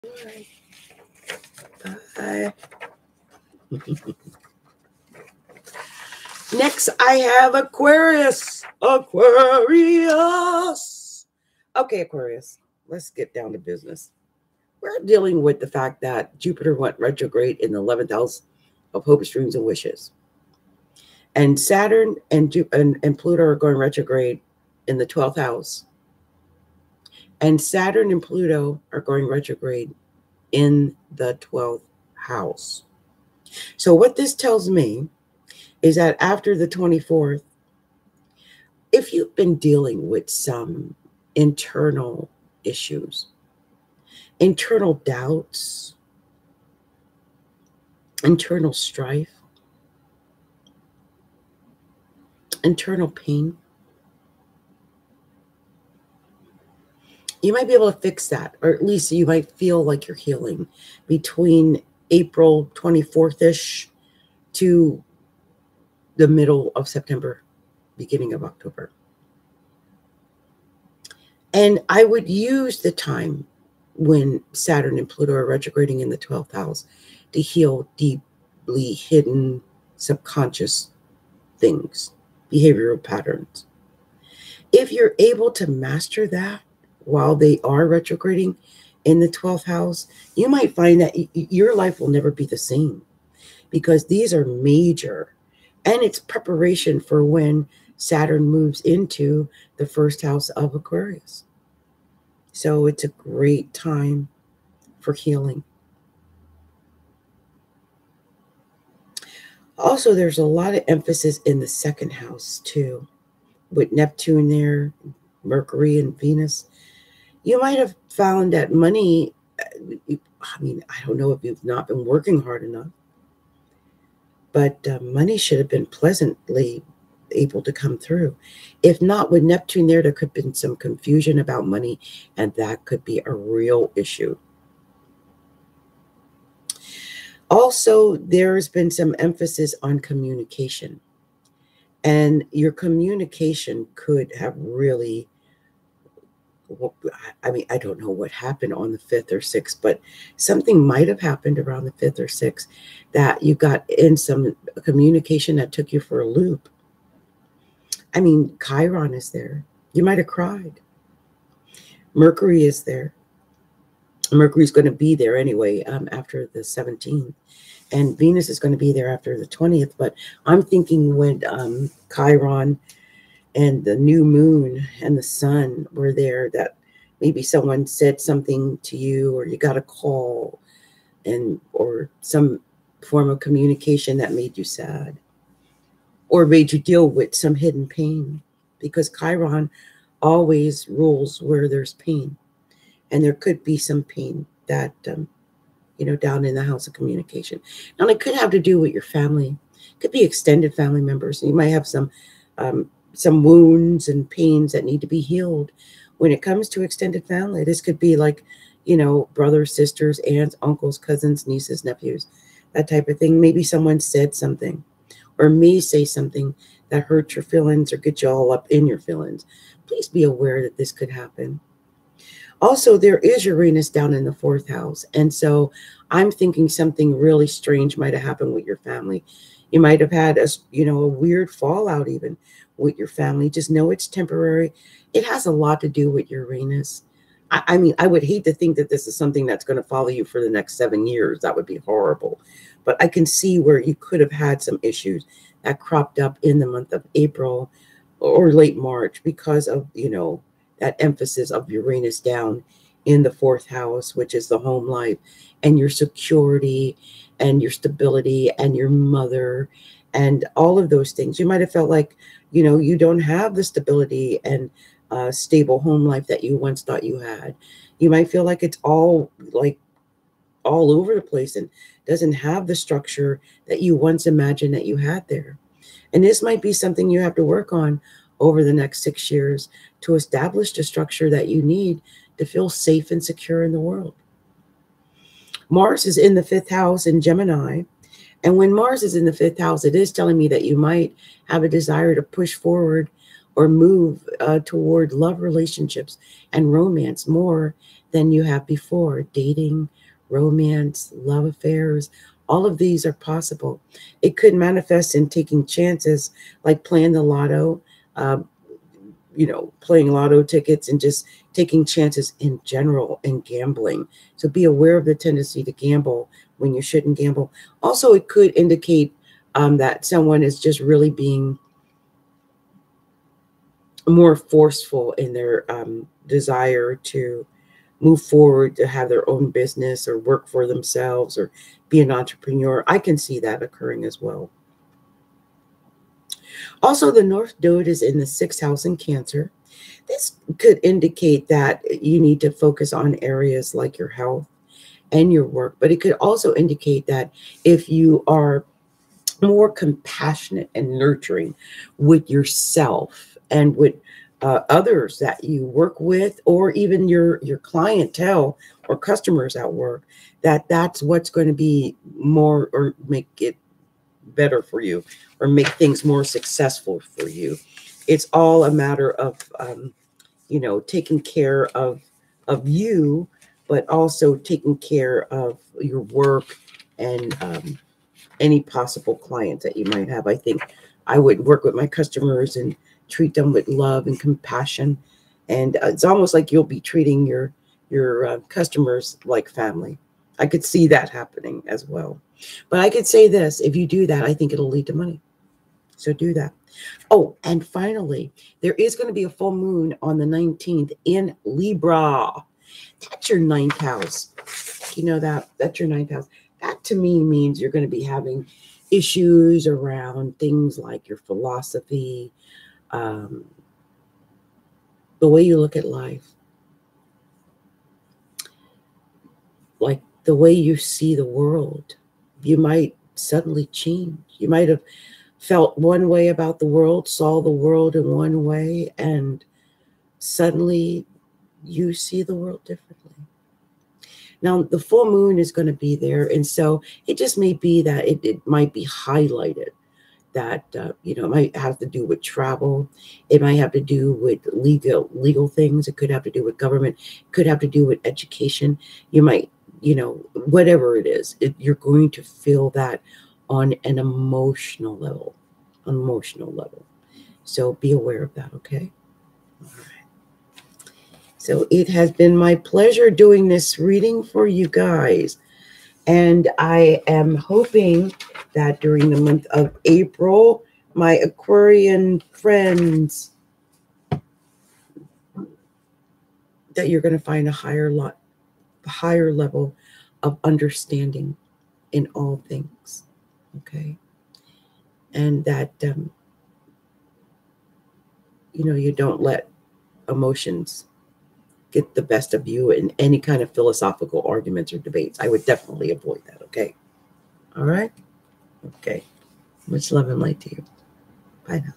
Bye. Next, I have Aquarius. Aquarius. Okay, Aquarius, let's get down to business. We're dealing with the fact that Jupiter went retrograde in the 11th house of hopes, dreams, and wishes. And Saturn and Pluto are going retrograde in the 12th house. And Saturn and Pluto are going retrograde in the 12th house. So what this tells me is that after the 24th, if you've been dealing with some internal issues, internal doubts, internal strife, internal pain, you might be able to fix that, or at least you might feel like you're healing between April 24th-ish to the middle of September, beginning of October. And I would use the time when Saturn and Pluto are retrograding in the 12th house to heal deeply hidden subconscious things, behavioral patterns. If you're able to master that while they are retrograding in the 12th house, you might find that your life will never be the same, because these are major, and it's preparation for when Saturn moves into the first house of Aquarius. So it's a great time for healing. Also, there's a lot of emphasis in the second house too, with Neptune there, Mercury and Venus. You might have found that money, I don't know if you've not been working hard enough, but money should have been pleasantly able to come through. If not, with Neptune there could have been some confusion about money, and that could be a real issue. Also, there's been some emphasis on communication, and your communication could have really, I don't know what happened on the 5th or 6th, but something might have happened around the 5th or 6th that you got in some communication that took you for a loop. Chiron is there. You might have cried. Mercury is there. Mercury's going to be there anyway after the 17th. And Venus is going to be there after the 20th. But I'm thinking when Chiron and the new moon and the sun were there, that maybe someone said something to you, or you got a call, or some form of communication that made you sad, or made you deal with some hidden pain, because Chiron always rules where there's pain. And there could be some pain that, down in the house of communication. Now, it could have to do with your family. It could be extended family members. You might have some wounds and pains that need to be healed. When it comes to extended family, this could be like, brothers, sisters, aunts, uncles, cousins, nieces, nephews, that type of thing. Maybe someone said something, or may say something that hurt your feelings or get you all up in your feelings. Please be aware that this could happen. Also, there is Uranus down in the 4th house. And so I'm thinking something really strange might have happened with your family. You might have had a weird fallout even with your family. Just know it's temporary. It has a lot to do with Uranus. I would hate to think that this is something that's going to follow you for the next 7 years. That would be horrible. But I can see where you could have had some issues that cropped up in the month of April or late March because of, that emphasis of Uranus down in the 4th house, which is the home life and your security and your stability and your mother and all of those things. You might have felt like, you don't have the stability and stable home life that you once thought you had. You might feel like it's all over the place and doesn't have the structure that you once imagined that you had there. And this might be something you have to work on over the next 6 years to establish the structure that you need to feel safe and secure in the world. Mars is in the 5th house in Gemini. And when Mars is in the 5th house, it is telling me that you might have a desire to push forward or move toward love relationships and romance more than you have before. Dating, romance, love affairs, all of these are possible. It could manifest in taking chances, like playing the lotto, uh, playing lotto tickets and just taking chances in general, and gambling. So be aware of the tendency to gamble when you shouldn't gamble. Also, it could indicate that someone is just really being more forceful in their desire to move forward, to have their own business or work for themselves or be an entrepreneur. I can see that occurring as well. Also, the North Node is in the 6th house in Cancer. This could indicate that you need to focus on areas like your health and your work, but it could also indicate that if you are more compassionate and nurturing with yourself and with others that you work with, or even your clientele or customers at work, that's what's going to be more, or make it better for you, or make things more successful for you. It's all a matter of taking care of you, but also taking care of your work and any possible clients that you might have. I think I would work with my customers and treat them with love and compassion, and it's almost like you'll be treating your customers like family. I could see that happening as well. But I could say this: if you do that, I think it'll lead to money. So do that. Oh, and finally, there is going to be a full moon on the 19th in Libra. That's your 9th house. You know that? That's your 9th house. That to me means you're going to be having issues around things like your philosophy, the way you look at life, like the way you see the world. You might suddenly change. You might have felt one way about the world, saw the world in one way, and suddenly you see the world differently. Now, the full moon is going to be there, and so it just may be that it might be highlighted that, it might have to do with travel. It might have to do with legal things. It could have to do with government. It could have to do with education. You might, whatever it is, you're going to feel that on an emotional level, So be aware of that, okay? All right. So it has been my pleasure doing this reading for you guys. And I am hoping that during the month of April, my Aquarian friends, that you're going to find a higher level of understanding in all things, okay? And that, you don't let emotions get the best of you in any kind of philosophical arguments or debates. I would definitely avoid that, okay? All right? Okay. Much love and light to you. Bye now.